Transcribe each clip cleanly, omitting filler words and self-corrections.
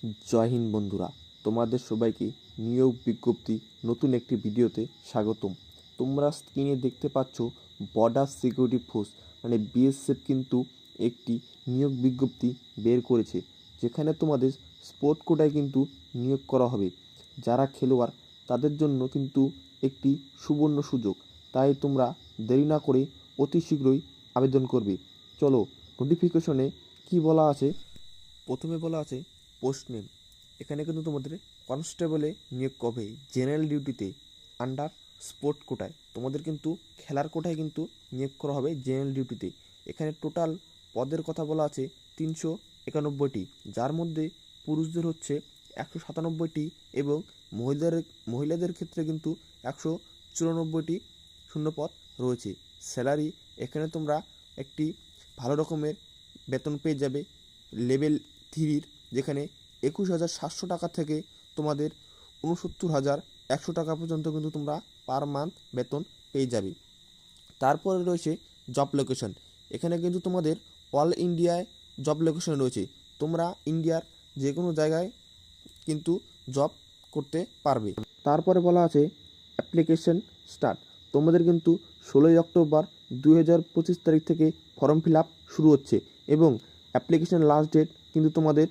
জয় হিন্দ বন্ধুরা, তোমাদের সবাইকে নিয়োগ বিজ্ঞপ্তি নতুন একটি ভিডিওতে স্বাগতম। তোমরা স্ক্রিনে দেখতে পাচ্ছ বর্ডার সিকিউরিটি ফোর্স মানে বিএসএফ কিন্তু একটি নিয়োগ বিজ্ঞপ্তি বের করেছে, যেখানে তোমাদের স্পোর্ট কোটায় কিন্তু নিয়োগ করা হবে। যারা খেলোয়াড় তাদের জন্য কিন্তু একটি সুবর্ণ সুযোগ, তাই তোমরা দেরি না করে অতি শীঘ্রই আবেদন করবে। চলো নোটিফিকেশনে কি বলা আছে। প্রথমে বলা আছে পোস্ট নেম। এখানে কিন্তু তোমাদের কনস্টেবলে নিয়োগ হবে জেনারেল ডিউটিতে আন্ডার স্পোর্ট কোটায়। তোমাদের কিন্তু খেলার কোটায় কিন্তু নিয়োগ করা হবে জেনারেল ডিউটিতে। এখানে টোটাল পদের কথা বলা আছে 391টি, যার মধ্যে পুরুষদের হচ্ছে 197টি এবং মহিলাদের ক্ষেত্রে কিন্তু 194টি শূন্যপদ রয়েছে। স্যালারি এখানে তোমরা একটি ভালো রকমের বেতন পেয়ে যাবে লেভেল 3-র, যেখানে 21,700 টাকা থেকে তোমাদের 69,100 টাকা পর্যন্ত কিন্তু তোমরা পার মান্থ বেতন পেয়ে যাবে। তারপরে রয়েছে জব লোকেশন। এখানে কিন্তু তোমাদের অল ইন্ডিয়ায় জব লোকেশন রয়েছে। তোমরা ইন্ডিয়ার যে কোনো জায়গায় কিন্তু জব করতে পারবে। তারপরে বলা আছে অ্যাপ্লিকেশন স্টার্ট। তোমাদের কিন্তু 16ই অক্টোবর 2025 তারিখ থেকে ফর্ম ফিল আপ শুরু হচ্ছে এবং অ্যাপ্লিকেশন লাস্ট ডেট কিন্তু তোমাদের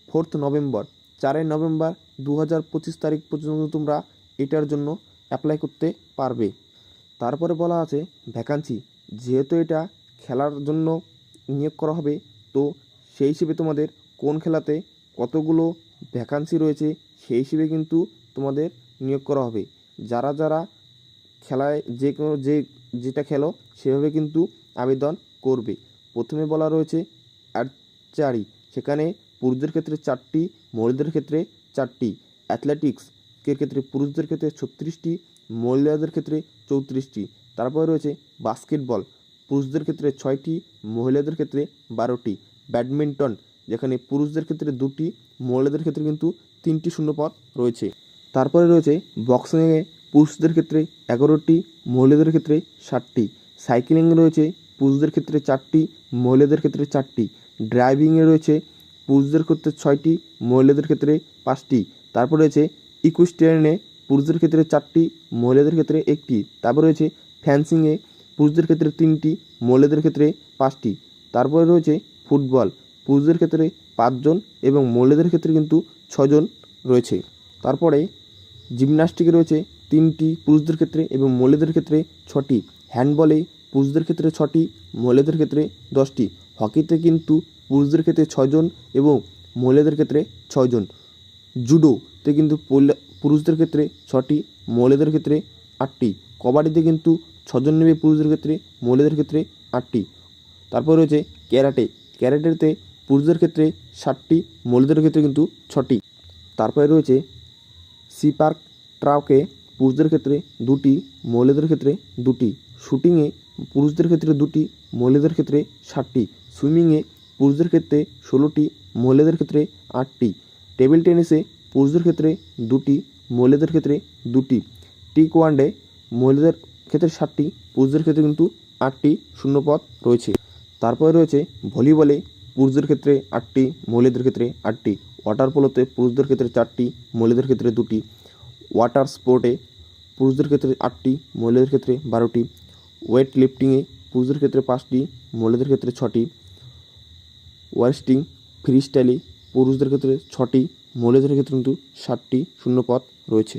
4 নভেম্বর। 4 নভেম্বর 2025 তারিখ পর্যন্ত তোমরা এটার জন্য অ্যাপ্লাই করতে পারবে। তারপরে বলা আছে ভ্যাকান্সি। যেহেতু এটা খেলার জন্য নিয়োগ করা হবে, তো সেই হিসেবে তোমাদের কোন খেলাতে কতগুলো ভ্যাকান্সি রয়েছে সেই হিসেবে কিন্তু তোমাদের নিয়োগ করা হবে। যারা যারা খেলায় যেটা খেলো সেভাবে কিন্তু আবেদন করবে। প্রথমে বলা রয়েছে আর্চারি। সেখানে পুরুষদের ক্ষেত্রে 4টি, মহিলাদের ক্ষেত্রে 4টি। অ্যাথলেটিক্সের ক্ষেত্রে পুরুষদের ক্ষেত্রে 36টি, মহিলাদের ক্ষেত্রে 34টি। তারপরে রয়েছে বাস্কেটবল। পুরুষদের ক্ষেত্রে 6টি, মহিলাদের ক্ষেত্রে 12টি। ব্যাডমিন্টন, যেখানে পুরুষদের ক্ষেত্রে 2টি, মহিলাদের ক্ষেত্রে কিন্তু 3টি শূন্যপদ রয়েছে। তারপরে রয়েছে বক্সিংয়ে পুরুষদের ক্ষেত্রে 11টি, মহিলাদের ক্ষেত্রে 7টি। সাইক্লিং রয়েছে পুরুষদের ক্ষেত্রে 4টি, মহিলাদের ক্ষেত্রে 4টি। ড্রাইভিংয়ে রয়েছে পুরুষদের ক্ষেত্রে 6টি, মহিলাদের ক্ষেত্রে 5টি। তারপর রয়েছে ইকুইস্টেরিয়ানে পুরুষদের ক্ষেত্রে 4টি, মহিলাদের ক্ষেত্রে 1টি। তারপর রয়েছে ফ্যান্সিংয়ে পুরুষদের ক্ষেত্রে 3টি, মহিলাদের ক্ষেত্রে 5টি। তারপরে রয়েছে ফুটবল। পুরুষদের ক্ষেত্রে 5 জন এবং মহিলাদের ক্ষেত্রে কিন্তু 6 জন রয়েছে। তারপরে জিমন্যাস্টিকে রয়েছে 3টি পুরুষদের ক্ষেত্রে এবং মহিলাদের ক্ষেত্রে 6টি। হ্যান্ডবলে পুরুষদের ক্ষেত্রে 6টি, মহিলাদের ক্ষেত্রে 10টি। হকিতে কিন্তু পুরুষদের ক্ষেত্রে 6 জন এবং মহিলাদের ক্ষেত্রে 6 জন। জুডোতে কিন্তু পুরুষদের ক্ষেত্রে 6টি, মহিলাদের ক্ষেত্রে 8টি। কবাডিতে কিন্তু 6 জন নেবে পুরুষদের ক্ষেত্রে, মহিলাদের ক্ষেত্রে 8টি। তারপর রয়েছে ক্যারাটেতে পুরুষদের ক্ষেত্রে 7টি, মহিলাদের ক্ষেত্রে কিন্তু 6টি। তারপরে রয়েছে সিপার ট্রাকে পুরুষদের ক্ষেত্রে 2টি, মহিলাদের ক্ষেত্রে 2টি। শুটিংয়ে পুরুষদের ক্ষেত্রে 2টি, মহিলাদের ক্ষেত্রে 7টি। সুইমিংয়ে পুরুষদের ক্ষেত্রে 16টি, মহিলাদের ক্ষেত্রে 8টি। টেবিল টেনিসে পুরুষদের ক্ষেত্রে 2টি, মহিলাদের ক্ষেত্রে 2টি। টেকওয়ান্ডোয়ে মহিলাদের ক্ষেত্রে 7টি, পুরুষদের ক্ষেত্রে কিন্তু 8টি শূন্যপদ রয়েছে। তারপরে রয়েছে ভলিবলে পুরুষদের ক্ষেত্রে 8টি, মহিলাদের ক্ষেত্রে 8টি। ওয়াটার পোলোতে পুরুষদের ক্ষেত্রে 4টি, মহিলাদের ক্ষেত্রে 2টি। ওয়াটার স্পোর্টে পুরুষদের ক্ষেত্রে 8টি, মহিলাদের ক্ষেত্রে 12টি। ওয়েট লিফটিংয়ে পুরুষদের ক্ষেত্রে 5টি, মহিলাদের ক্ষেত্রে 6টি। ওয়ারস্টিং ফ্রি স্টাইলে পুরুষদের ক্ষেত্রে 6টি, মহিলাদের ক্ষেত্রে কিন্তু 7টি শূন্যপদ রয়েছে।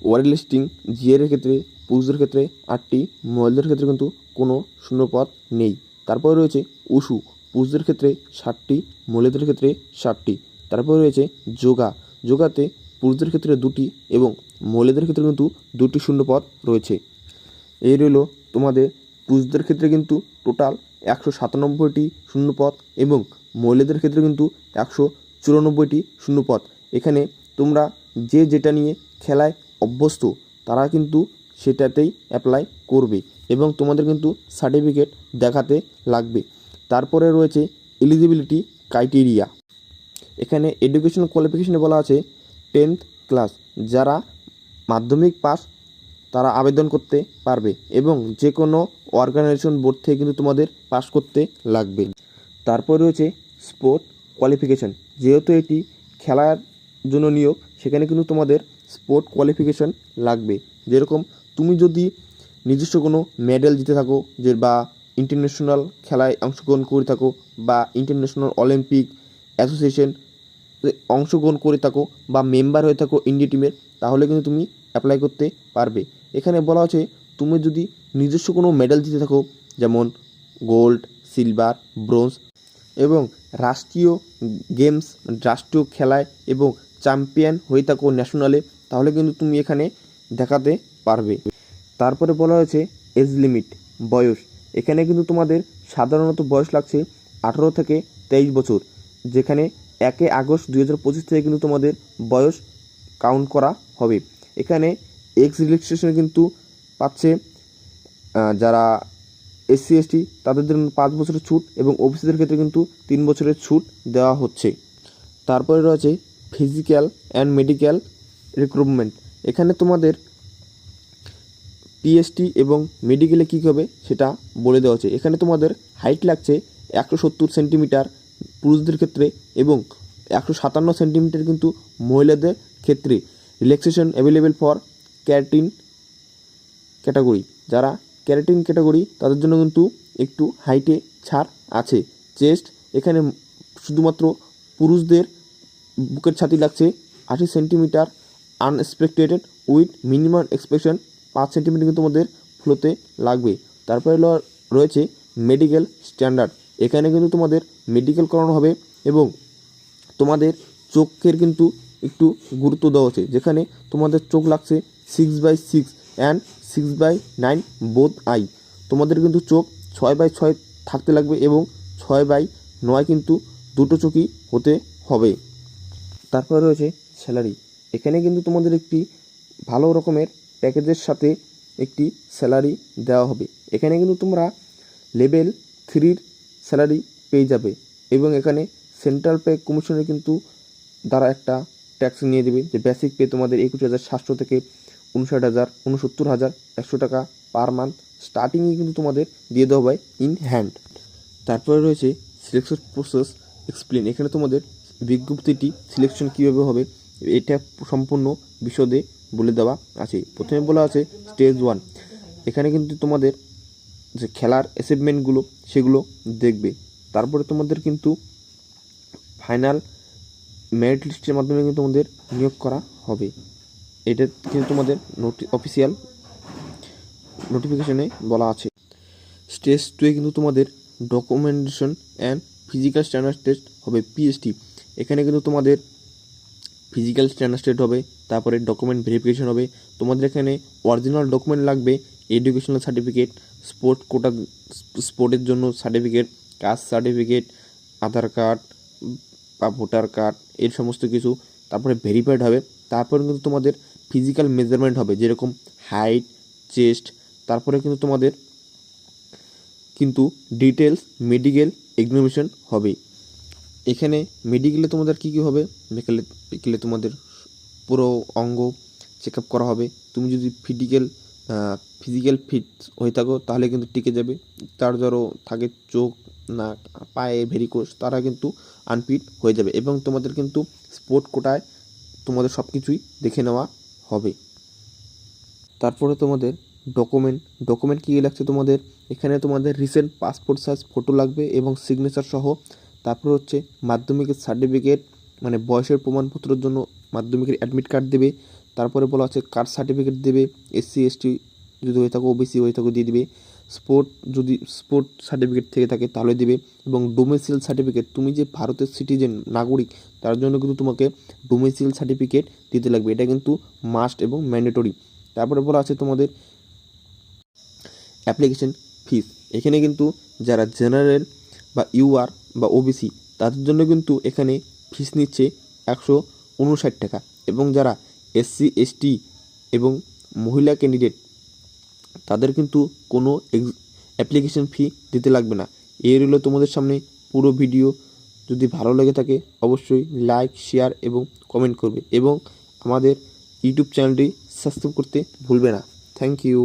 ওয়ারলিফটিং জিয়ারের ক্ষেত্রে পুরুষদের ক্ষেত্রে 8টি, মহিলাদের ক্ষেত্রে কিন্তু কোনো শূন্যপদ নেই। তারপরে রয়েছে উশু। পুরুষদের ক্ষেত্রে 7টি, মহিলাদের ক্ষেত্রে 7টি। তারপরে রয়েছে যোগাতে পুরুষদের ক্ষেত্রে 2টি এবং মহিলাদের ক্ষেত্রে কিন্তু 2টি শূন্যপদ রয়েছে। এই রইল তোমাদের পুরুষদের ক্ষেত্রে কিন্তু টোটাল 197টি শূন্যপদ এবং মহিলাদের ক্ষেত্রে কিন্তু 194টি শূন্যপদ। এখানে তোমরা যেটা নিয়ে খেলায় অভ্যস্ত তারা কিন্তু সেটাতেই অ্যাপ্লাই করবে এবং তোমাদের কিন্তু সার্টিফিকেট দেখাতে লাগবে। তারপরে রয়েছে এলিজিবিলিটি ক্রাইটেরিয়া। এখানে এডুকেশনাল কোয়ালিফিকেশনে বলা আছে 10th ক্লাস। যারা মাধ্যমিক পাস তারা আবেদন করতে পারবে এবং যে কোনো অর্গানাইজেশন বোর্ড থেকে কিন্তু তোমাদের পাস করতে লাগবে। তারপর রয়েছে স্পোর্ট কোয়ালিফিকেশান। যেহেতু এটি খেলার জন্য নিয়োগ, সেখানে কিন্তু তোমাদের স্পোর্ট কোয়ালিফিকেশন লাগবে। যেরকম তুমি যদি নিজস্ব কোনো মেডেল জিতে থাকো যে, বা ইন্টারন্যাশনাল খেলায় অংশগ্রহণ করে থাকো, বা ইন্টারন্যাশনাল অলিম্পিক অ্যাসোসিয়েশন অংশগ্রহণ করে থাকো, বা মেম্বার হয়ে থাকো ইন্ডিয়া টিমের, তাহলে কিন্তু তুমি অ্যাপ্লাই করতে পারবে। এখানে বলা হচ্ছে তুমি যদি নিজস্ব কোনো মেডেল জিতে থাকো, যেমন গোল্ড, সিলভার, ব্রোঞ্জ, এবং রাষ্ট্রীয় গেমস রাষ্ট্রীয় খেলায় এবং চ্যাম্পিয়ন হয়ে থাকো ন্যাশনালে, তাহলে কিন্তু তুমি এখানে দেখাতে পারবে। তারপরে বলা হয়েছে এজ লিমিট, বয়স। এখানে কিন্তু তোমাদের সাধারণত বয়স লাগছে 18 থেকে 23 বছর, যেখানে 1 আগস্ট 2025 থেকে কিন্তু তোমাদের বয়স কাউন্ট করা হবে। এখানে এক্স রিল্যাক্সেশন কিন্তু পাচ্ছে যারা SC ST তাদের জন্য 5 বছরের ছুট, এবং ওবিসিদের ক্ষেত্রে কিন্তু 3 বছরের ছুট দেওয়া হচ্ছে। তারপরে রয়েছে ফিজিক্যাল অ্যান্ড মেডিকেল রিক্রুটমেন্ট। এখানে তোমাদের PST এবং মেডিকেলে কী হবে সেটা বলে দেওয়া হচ্ছে। এখানে তোমাদের হাইট লাগছে 170 সেন্টিমিটার পুরুষদের ক্ষেত্রে, এবং 157 সেন্টিমিটার কিন্তু মহিলাদের ক্ষেত্রে। Relaxation available for keratin category. যারা ক্যারাটিন ক্যাটাগরি তাদের জন্য কিন্তু একটু হাইটে ছাড় আছে। চেস্ট, এখানে শুধুমাত্র পুরুষদের বুকের ছাতি লাগছে 80 centimetre unexpected with minimum expectation 5 centimetre কিন্তু তোমাদের ফ্লোতে লাগবে। তারপরে রয়েছে মেডিকেল স্ট্যান্ডার্ড। এখানে কিন্তু তোমাদের মেডিকেল করানো হবে, এবং তোমাদের চোখের কিন্তু একটু গুরুত্ব দেওয়া হচ্ছে, যেখানে তোমাদের চোখ লাগছে 6/6 অ্যান্ড 6/9 বোথ আই। তোমাদের কিন্তু চোখ 6/6 থাকতে লাগবে, এবং 6/9 কিন্তু দুটো চোখই হতে হবে। তারপরে রয়েছে স্যালারি। এখানে কিন্তু তোমাদের একটি ভালো রকমের প্যাকেজের সাথে একটি স্যালারি দেওয়া হবে। এখানে কিন্তু তোমরা লেভেল 3 স্যালারি পেয়ে যাবে, এবং এখানে সেন্ট্রাল পে কমিশনের কিন্তু দ্বারা একটা ট্যাক্স নিয়ে দেবে, যে বেসিক পে তোমাদের 21,700 থেকে 69,100 টাকা পার মান্থ স্টার্টিংয়ে কিন্তু তোমাদের দিয়ে দেওয়া হবে ইন হ্যান্ড। তারপরে রয়েছে সিলেকশন প্রসেস এক্সপ্লেন। এখানে তোমাদের বিজ্ঞপ্তিটি সিলেকশন কীভাবে হবে এটা সম্পূর্ণ বিশদে বলে দেওয়া আছে। প্রথমে বলা আছে স্টেজ 1। এখানে কিন্তু তোমাদের যে খেলার অ্যাচিভমেন্টগুলো সেগুলো দেখবে। তারপরে তোমাদের কিন্তু ফাইনাল মেরিট লিস্টের মাধ্যমে কিন্তু তোমাদের নিয়োগ করা হবে। এটা কিন্তু তোমাদের অফিসিয়াল নোটিফিকেশনে বলা আছে। স্টেজ 2 কিন্তু তোমাদের documentation and physical standard test হবে, PST। এখানে কিন্তু তোমাদের ফিজিক্যাল স্ট্যান্ডার্ড টেস্ট হবে, তারপরে ডকুমেন্ট ভেরিফিকেশন হবে। তোমাদের এখানে অরিজিনাল ডকুমেন্ট লাগবে, এডুকেশনাল সার্টিফিকেট, স্পোর্ট কোটা স্পোর্টের জন্য সার্টিফিকেট, কাস্ট সার্টিফিকেট, আধার কার্ড বা ভোটার কার্ড, এর সমস্ত কিছু তারপরে ভেরিফাইড হবে। তারপরে কিন্তু তোমাদের ফিজিক্যাল মেজারমেন্ট হবে, যেরকম হাইট, চেস্ট। তারপরে কিন্তু তোমাদের কিন্তু ডিটেলস মেডিকেল এক্সামিনেশন হবে। এখানে মেডিকেলে তোমাদের কী কী হবে, মেডিকেলে তোমাদের পুরো অঙ্গ চেক আপ করা হবে। তুমি যদি ফিজিক্যাল ফিট হয়ে থাকো তাহলে কিন্তু টিকে যাবে। তার যারও থাকে চোখ, নাক, পায়ে ভেরিকোস, তারা কিন্তু আনফিট হয়ে যাবে, এবং তোমাদের কিন্তু স্পোর্ট কোটায় তোমাদের সব কিছুই দেখে নেওয়া হবে। তারপরে তোমাদের ডকুমেন্ট কী লাগছে তোমাদের, এখানে তোমাদের রিসেন্ট পাসপোর্ট সাইজ ফটো লাগবে এবং সিগনেচার সহ। তারপর হচ্ছে মাধ্যমিকের সার্টিফিকেট, মানে বয়সের প্রমাণপত্রের জন্য মাধ্যমিকের অ্যাডমিট কার্ড দেবে। তারপরে বলা হচ্ছে কাস্ট সার্টিফিকেট দেবে, SC ST যদি হয়ে থাকো, OBC হয়ে থাকো দিয়ে দিবে। যদি স্পোর্ট সার্টিফিকেট থেকে থাকে তাহলে দেবে, এবং ডোমিসাইল সার্টিফিকেট, তুমি যে ভারতের সিটিজেন নাগরিক তার জন্য কিন্তু তোমাকে ডোমিসাইল সার্টিফিকেট দিতে লাগবে। এটা কিন্তু মাস্ট এবং ম্যান্ডেটরি। তারপরে বলা আছে তোমাদের অ্যাপ্লিকেশন ফিস। এখানে কিন্তু যারা জেনারেল বা UR বা OBC তাদের জন্য কিন্তু এখানে ফিস নিচ্ছে 159 টাকা, এবং যারা SC ST এবং মহিলা ক্যান্ডিডেট তাদের কিন্তু কোনো অ্যাপ্লিকেশন ফি দিতে লাগবে না। এই রইল তোমাদের সামনে পুরো ভিডিও। যদি ভালো লেগে থাকে অবশ্যই লাইক, শেয়ার এবং কমেন্ট করবে, এবং আমাদের ইউটিউব চ্যানেলটি সাবস্ক্রাইব করতে ভুলবে না। Thank you.